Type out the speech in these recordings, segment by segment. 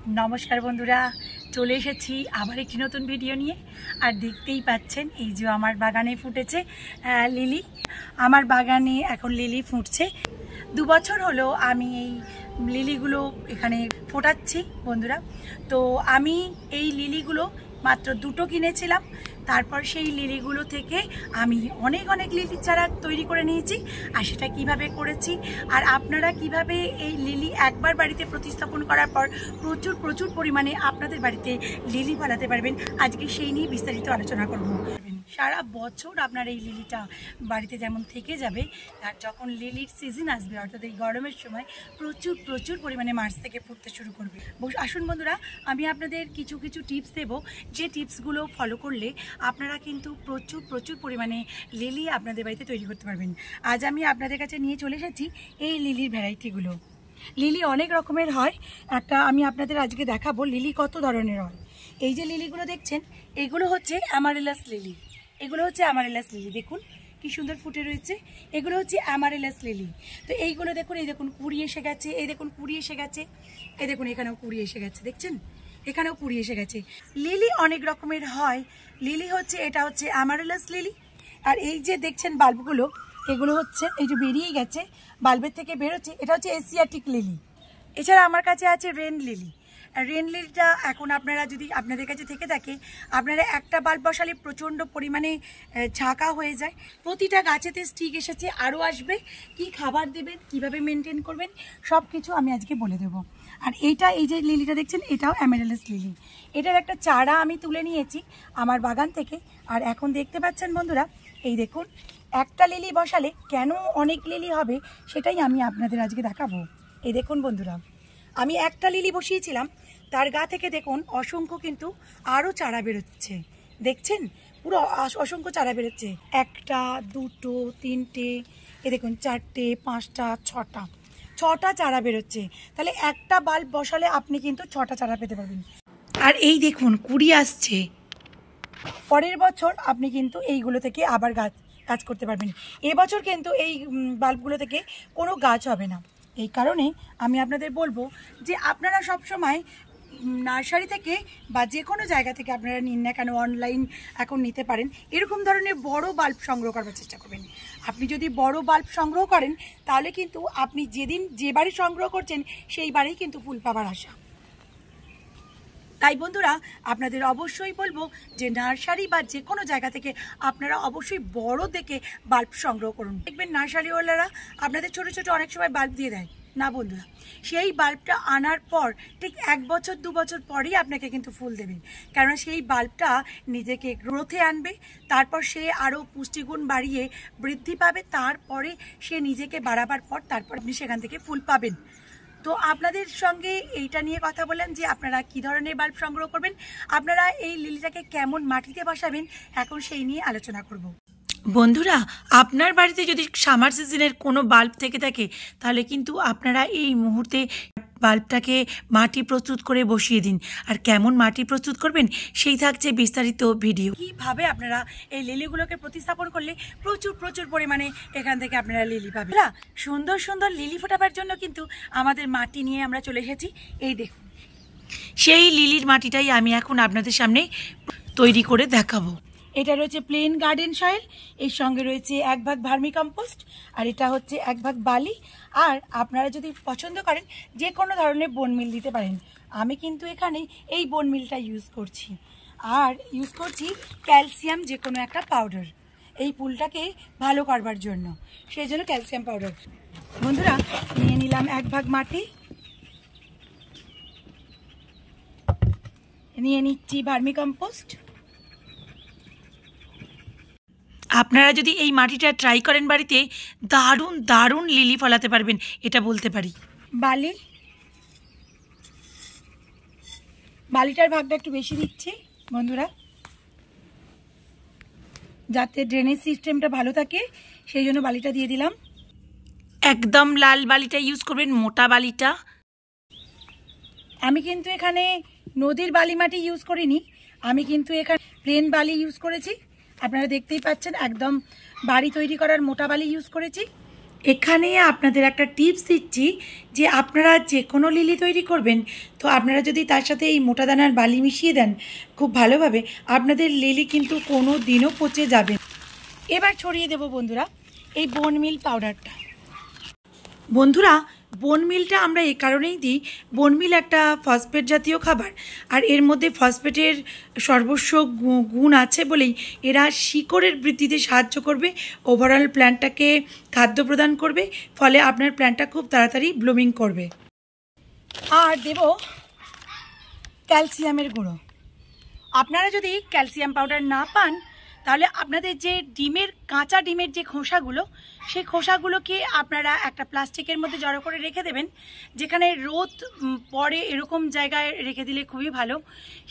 নমস্কার বন্ধুরা, চলে এসেছি আবার একটি নতুন ভিডিও নিয়ে। আর দেখতেই পাচ্ছেন এই যে আমার বাগানে ফুটেছে লিলি। আমার বাগানে এখন লিলি ফুটছে। 2 বছর হলো আমি এই লিলিগুলো এখানে ফোটাচ্ছি বন্ধুরা। তো আমি এই লিলিগুলো মাত্র 2টো কিনেছিলাম। তারপর সেই লিলিগুলো থেকে আমি অনেক লিলির চারা তৈরি করে নিয়েছি। আর সেটা কিভাবে করেছি আর আপনারা কিভাবে এই লিলি একবার বাড়িতে প্রতিস্থাপন করার পর প্রচুর পরিমাণে আপনাদের বাড়িতে লিলি ফলাতে পারবেন, আজকে সেই নিয়ে বিস্তারিত আলোচনা করব। সারা বছর আপনার এই লিলিটা বাড়িতে যেমন থেকে যাবে, আর যখন লিলির সিজন আসবে অর্থাৎ এই গরমের সময় প্রচুর পরিমাণে মার্চ থেকে ফুটতে শুরু করবে। আসুন বন্ধুরা, আমি আপনাদের কিছু টিপস দেব, যে টিপসগুলো ফলো করলে আপনারা কিন্তু প্রচুর পরিমাণে লিলি আপনাদের বাড়িতে তৈরি করতে পারবেন। আজ আমি আপনাদের কাছে নিয়ে চলে এসেছি এই লিলির ভ্যারাইটিগুলো। লিলি অনেক রকমের হয়, একটা আমি আপনাদের আজকে দেখাবো লিলি কত ধরনের হয়। এই যে লিলিগুলো দেখছেন এগুলো হচ্ছে অ্যামারেলাস লিলি। এগুলো হচ্ছে অ্যামারেলাস লিলি, দেখুন কি সুন্দর ফুটে রয়েছে। এগুলো হচ্ছে অ্যামারেলাস লিলি। তো এইগুলো দেখুন, এই দেখুন কুড়ি এসে গেছে, এই দেখুন কুড়ি এসে গেছে, এই দেখুন এখানেও কুড়ি এসে গেছে, দেখছেন এখানেও কুড়ি এসে গেছে। লিলি অনেক রকমের হয়। লিলি হচ্ছে এটা হচ্ছে অ্যামারেলাস লিলি। আর এই যে দেখছেন বাল্বগুলো, এগুলো হচ্ছে এই যে বেরিয়ে গেছে বাল্বের থেকে বেরোচ্ছে, এটা হচ্ছে এশিয়াটিক লিলি। এছাড়া আমার কাছে আছে রেন লিলি। রেন লিলিটা এখন আপনারা যদি আপনাদের কাছে থেকে থাকে, আপনারা একটা বাল্ব বসালে প্রচণ্ড পরিমাণে ঝাঁকা হয়ে যায়। প্রতিটা গাছেতে স্টিক এসেছে, আরও আসবে। কি খাবার দেবেন, কিভাবে মেনটেন করবেন, সব কিছু আমি আজকে বলে দেবো। আর এইটা এই যে লিলিটা দেখছেন এটাও অ্যামারেলাস লিলি। এটার একটা চারা আমি তুলে নিয়েছি আমার বাগান থেকে। আর এখন দেখতে পাচ্ছেন বন্ধুরা, এই দেখুন একটা লিলি বসালে কেন অনেক লিলি হবে সেটাই আমি আপনাদের আজকে দেখাবো। এই দেখুন বন্ধুরা, আমি একটা লিলি বসিয়েছিলাম, তার গা থেকে দেখুন অসংখ্য কিন্তু আরও চারা বেরোচ্ছে। দেখছেন পুরো অসংখ্য চারা বেরোচ্ছে। একটা, দুটো, তিনটে, এ দেখুন চারটে, পাঁচটা, ছটা চারা বেরোচ্ছে। তাহলে একটা বাল্ব বসালে আপনি কিন্তু 6টা চারা পেতে পারবেন। আর এই দেখুন কুড়ি আসছে। পরের বছর আপনি কিন্তু এইগুলো থেকে আবার গাছ করতে পারবেন। এবছর কিন্তু এই বাল্বগুলো থেকে কোনো গাছ হবে না। এই কারণে আমি আপনাদের বলবো যে আপনারা সব সময় নার্সারি থেকে বা যে কোনো জায়গা থেকে আপনারা নিন না কেন, অনলাইন এখন নিতে পারেন, এরকম ধরনের বড় বাল্ব সংগ্রহ করার চেষ্টা করবেন। আপনি যদি বড় বাল্ব সংগ্রহ করেন তাহলে কিন্তু আপনি যে বাড়ি সংগ্রহ করছেন সেই বাড়িই কিন্তু ফুল পাবার আশা। তাই বন্ধুরা, আপনাদের অবশ্যই বলবো যে নার্সারি বা যে কোনো জায়গা থেকে আপনারা অবশ্যই বড় দেখে বাল্ব সংগ্রহ করুন। দেখবেন নার্সারিওয়ালারা আপনাদের ছোট অনেক সময় বাল্ব দিয়ে দেয় না বন্ধুরা, সেই বাল্বটা আনার পর ঠিক 1 বছর 2 বছর পরেই আপনাকে কিন্তু ফুল দেবেন। কারণ সেই বাল্বটা নিজেকে গ্রোথে আনবে, তারপর সে আরও পুষ্টিগুণ বাড়িয়ে বৃদ্ধি পাবে, তারপরে সে নিজেকে বাড়াবার পর তারপর আপনি সেখান থেকে ফুল পাবেন। তো আপনাদের সঙ্গে এইটা নিয়ে কথা বললাম যে আপনারা কি ধরনের বাল্ব সংগ্রহ করবেন, আপনারা এই লিলিটাকে কেমন মাটিতে বসাবেন, এখন সেই নিয়ে আলোচনা করব। বন্ধুরা, আপনার বাড়িতে যদি সামার সিজনের কোনো বাল্ব থেকে থাকে তাহলে কিন্তু আপনারা এই মুহূর্তে বাল্বটাকে মাটি প্রস্তুত করে বসিয়ে দিন। আর কেমন মাটি প্রস্তুত করবেন সেই থাকছে বিস্তারিত ভিডিও। কিভাবে আপনারা এই লিলিগুলোকে প্রতিস্থাপন করলে প্রচুর পরিমাণে এখান থেকে আপনারা লিলি পাবেন। সুন্দর লিলি ফোটাবার জন্য কিন্তু আমাদের মাটি নিয়ে আমরা চলে এসেছি। এই দেখুন সেই লিলির মাটিটাই আমি এখন আপনাদের সামনে তৈরি করে দেখাবো। এটা রয়েছে প্লেন গার্ডেন সয়েল, এর সঙ্গে রয়েছে 1 ভাগ ভার্মি কম্পোস্ট, আর এটা হচ্ছে 1 ভাগ বালি। আর আপনারা যদি পছন্দ করেন যে কোনো ধরনের বোন মিল দিতে পারেন। আমি কিন্তু এখানে এই বোন মিলটা ইউজ করছি। আর ইউজ করছি ক্যালসিয়াম যে কোনো একটা পাউডার, এই পুলটাকে ভালো করবার জন্য, সেই জন্য ক্যালসিয়াম পাউডার। বন্ধুরা, নিয়ে নিলাম 1 ভাগ মাটি, নিয়ে নিচ্ছি ভার্মি কম্পোস্ট। আপনারা যদি এই মাটিটা ট্রাই করেন বাড়িতে, দারুণ লিলি ফলাতে পারবেন, এটা বলতে পারি। বালিটার ভাগটা একটু বেশি দিচ্ছি বন্ধুরা, যাতে ড্রেনেজ সিস্টেমটা ভালো থাকে, সেই জন্য বালিটা দিয়ে দিলাম। একদম লাল বালিটা ইউজ করবেন, মোটা বালিটা। আমি কিন্তু এখানে নদীর বালি মাটি ইউজ করিনি, আমি কিন্তু এখানে প্লেন বালি ইউজ করেছি। আপনারা দেখতেই পাচ্ছেন একদম বাড়ি তৈরি করার মোটা বালি ইউজ করেছি। এখানে আপনাদের একটা টিপস দিচ্ছি যে আপনারা যে কোনো লিলি তৈরি করবেন, তো আপনারা যদি তার সাথে এই মোটা দানার বালি মিশিয়ে দেন খুব ভালোভাবে, আপনাদের লিলি কিন্তু কোনো দিনও পচে যাবে। এবার ছড়িয়ে দেব বন্ধুরা এই বোন মিল পাউডারটা। বন্ধুরা, বোন মিলটা আমরা এই কারণেই দিই, বোন মিল একটা ফসফেট জাতীয় খাবার, আর এর মধ্যে ফসফেটের সর্বস্ব গুণ আছে বলেই এরা শিকড়ের বৃদ্ধিতে সাহায্য করবে, ওভারঅল প্ল্যান্টটাকে খাদ্য প্রদান করবে, ফলে আপনার প্ল্যান্টটা খুব তাড়াতাড়ি ব্লুমিং করবে। আর দেব ক্যালসিয়ামের গুঁড়ো। আপনারা যদি ক্যালসিয়াম পাউডার না পান, তাহলে আপনাদের যে কাঁচা ডিমের যে খোসাগুলো, সেই খোসাগুলোকে আপনারা একটা প্লাস্টিকের মধ্যে জড়ো করে রেখে দেবেন, যেখানে রোদ পড়ে এরকম জায়গায় রেখে দিলে খুবই ভালো।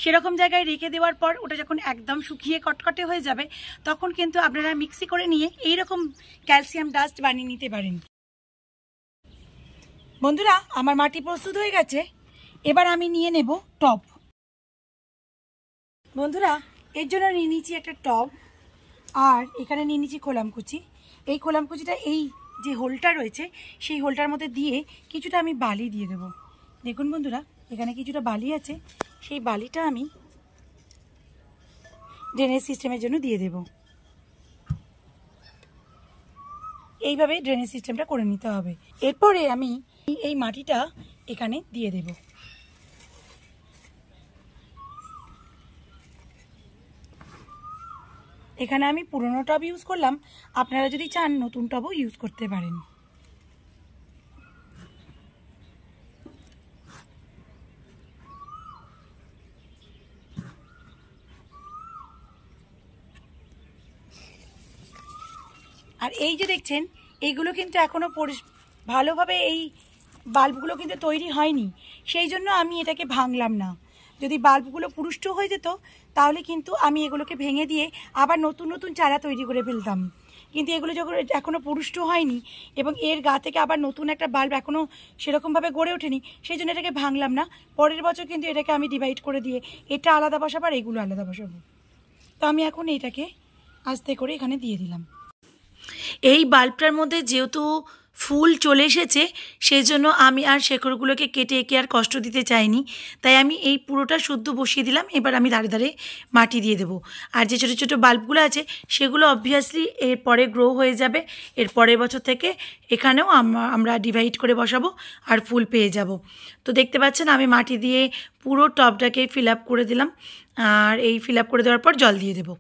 সেরকম জায়গায় রেখে দেওয়ার পর ওটা যখন একদম শুকিয়ে কটকটে হয়ে যাবে, তখন কিন্তু আপনারা মিক্সি করে নিয়ে এইরকম ক্যালসিয়াম ডাস্ট বানিয়ে নিতে পারেন। বন্ধুরা, আমার মাটি প্রস্তুত হয়ে গেছে, এবার আমি নিয়ে নেব টব। বন্ধুরা, এর জন্য নিয়ে নিচ্ছি একটা টব, আর এখানে নিয়ে নিচ্ছি খোলামকুচি। এই খোলামকুচিটা এই যে হোলটা রয়েছে, সেই হোলটার মধ্যে দিয়ে কিছুটা আমি বালি দিয়ে দেব। দেখুন বন্ধুরা, এখানে কিছুটা বালি আছে, সেই বালিটা আমি ড্রেনেজ সিস্টেমের জন্য দিয়ে দেব। এইভাবে ড্রেনেজ সিস্টেমটা করে নিতে হবে। এরপরে আমি এই মাটিটা এখানে দিয়ে দেব। এখানে আমি পুরনো টব ইউজ করলাম, আপনারা যদি চান নতুন টবও ইউজ করতে পারেন। আর এই যে দেখছেন, এইগুলো কিন্তু এখনও ভালোভাবে এই বাল্বগুলো কিন্তু তৈরি হয়নি, সেই জন্য আমি এটাকে ভাঙলাম না। যদি বাল্বগুলো পুরুষ্ট হয়ে যেত, তাহলে কিন্তু আমি এগুলোকে ভেঙে দিয়ে আবার নতুন নতুন চারা তৈরি করে ফেলতাম। কিন্তু এগুলো যখন এখনও পুরুষ্ট হয়নি এবং এর গা থেকে আবার নতুন একটা বাল্ব এখনও সেরকমভাবে গড়ে ওঠেনি, সেই জন্য এটাকে ভাঙলাম না। পরের বছর কিন্তু এটাকে আমি ডিভাইড করে দিয়ে এটা আলাদা বসাবো আর এগুলো আলাদা বসাবো। তো আমি এখন এইটাকে আস্তে করে এখানে দিয়ে দিলাম। এই বাল্বটার মধ্যে যেহেতু ফুল চলে এসেছে, সেই জন্য আমি আর শেকড়গুলোকে কেটে এঁকে আর কষ্ট দিতে চাইনি, তাই আমি এই পুরোটা শুদ্ধ বসিয়ে দিলাম। এবার আমি ধারে ধারে মাটি দিয়ে দেবো। আর যে ছোটো ছোটো বাল্বগুলো আছে, সেগুলো অবভিয়াসলি এরপরে গ্রো হয়ে যাবে। এর পরের বছর থেকে এখানেও আমরা ডিভাইড করে বসাবো আর ফুল পেয়ে যাব। তো দেখতে পাচ্ছেন, আমি মাটি দিয়ে পুরো টবটাকে ফিল আপ করে দিলাম, আর এই ফিল আপ করে দেওয়ার পর জল দিয়ে দেবো।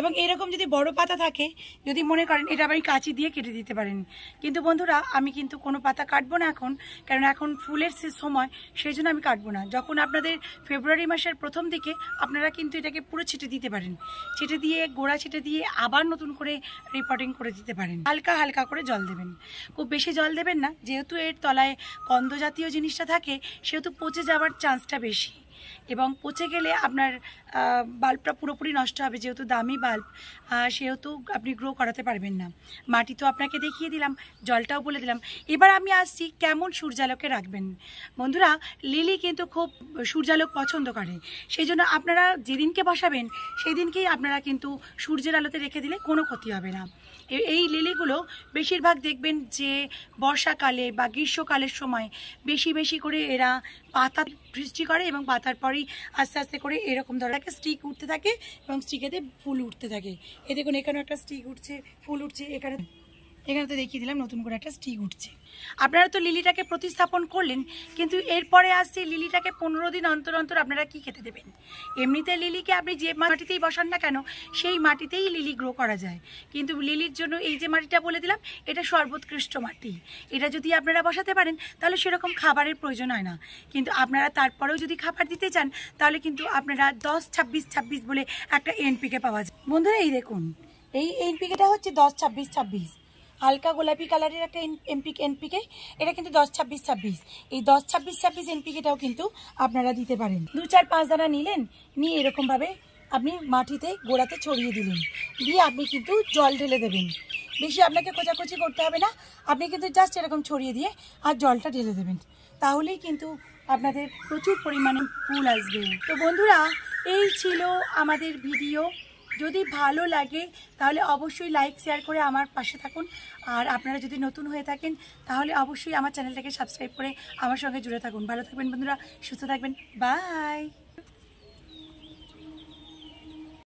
এবং এরকম যদি বড় পাতা থাকে, যদি মনে করেন, এটা আবার কাঁচি দিয়ে কেটে দিতে পারেন। কিন্তু বন্ধুরা, আমি কিন্তু কোনো পাতা কাটবো না এখন, কারণ এখন ফুলের সময়, সেই জন্য আমি কাটবো না। যখন আপনাদের ফেব্রুয়ারি মাসের প্রথম দিকে, আপনারা কিন্তু এটাকে পুরো ছিটে দিতে পারেন। ছিটে দিয়ে, গোড়া ছিটে দিয়ে আবার নতুন করে রিপোর্টিং করে দিতে পারেন। হালকা হালকা করে জল দেবেন, খুব বেশি জল দেবেন না। যেহেতু এর তলায় কন্দ জাতীয় জিনিসটা থাকে, সেহেতু পচে যাওয়ার চান্সটা বেশি, এবং পচে গেলে আপনার বাল্বটা পুরোপুরি নষ্ট হবে। যেহেতু দামি বাল্ব, সেহেতু আপনি গ্রো করাতে পারবেন না। মাটি তো আপনাকে দেখিয়ে দিলাম, জলটাও বলে দিলাম। এবার আমি আসছি কেমন সূর্যালোকে রাখবেন। বন্ধুরা, লিলি কিন্তু খুব সূর্যালোক পছন্দ করে, সেই জন্য আপনারা যেদিনকে বসাবেন সেই দিনকেই আপনারা কিন্তু সূর্যের আলোতে রেখে দিলে কোনো ক্ষতি হবে না। এই লিলিগুলো বেশিরভাগ দেখবেন যে বর্ষাকালে বা গ্রীষ্মকালের সময় বেশি বেশি করে এরা পাতা সৃষ্টি করে, এবং পাতার পরেই আস্তে আস্তে করে এরকম ধরনের একটা স্টিক উঠতে থাকে এবং স্টিকেতে ফুল উঠতে থাকে। এ দেখুন, এখানে একটা স্টিক উঠছে, ফুল উঠছে। এখানে তো দেখিয়ে দিলাম নতুন করে একটা স্টিক উঠছে। আপনারা তো লিলিটাকে প্রতিস্থাপন করলেন, কিন্তু এরপরে আসছে লিলিটাকে 15 দিন অন্তর অন্তর আপনারা কি খেতে দেবেন। এমনিতে লিলিকে আপনি যে মাটিতেই বসান না কেন, সেই মাটিতেই লিলি গ্রো করা যায়। কিন্তু লিলির জন্য এই যে মাটিটা বলে দিলাম, এটা সর্বোৎকৃষ্ট মাটি। এটা যদি আপনারা বসাতে পারেন, তাহলে সেরকম খাবারের প্রয়োজন হয় না। কিন্তু আপনারা তারপরেও যদি খাবার দিতে চান, তাহলে কিন্তু আপনারা 10-26-26 বলে একটা এনপিকে পাওয়া যায়। বন্ধুরা, এই দেখুন, এই এনপিকেটা হচ্ছে 10-26-26, হালকা গোলাপি কালারের একটা এনপিকে। এটা কিন্তু 10-26-26। এই 10-26-26 এনপিকেটাও কিন্তু আপনারা দিতে পারেন। 2-4-5 দানা নিলেন, নিয়ে এরকমভাবে আপনি মাটিতে গোড়াতে ছড়িয়ে দিলেন, দিয়ে আপনি কিন্তু জল ঢেলে দেবেন। বেশি আপনাকে কোচাকুচি করতে হবে না, আপনি কিন্তু জাস্ট এরকম ছড়িয়ে দিয়ে আর জলটা ঢেলে দেবেন, তাহলেই কিন্তু আপনাদের প্রচুর পরিমাণে ফুল আসবে। তো বন্ধুরা, এই ছিল আমাদের ভিডিও। যদি ভালো লাগে তাহলে অবশ্যই লাইক শেয়ার করে আমার পাশে থাকুন। আর আপনারা যদি নতুন হয়ে থাকেন তাহলে অবশ্যই আমার চ্যানেলটাকে সাবস্ক্রাইব করে আমার সঙ্গে জুড়ে থাকুন। ভালো থাকবেন বন্ধুরা, সুস্থ থাকবেন, বাই।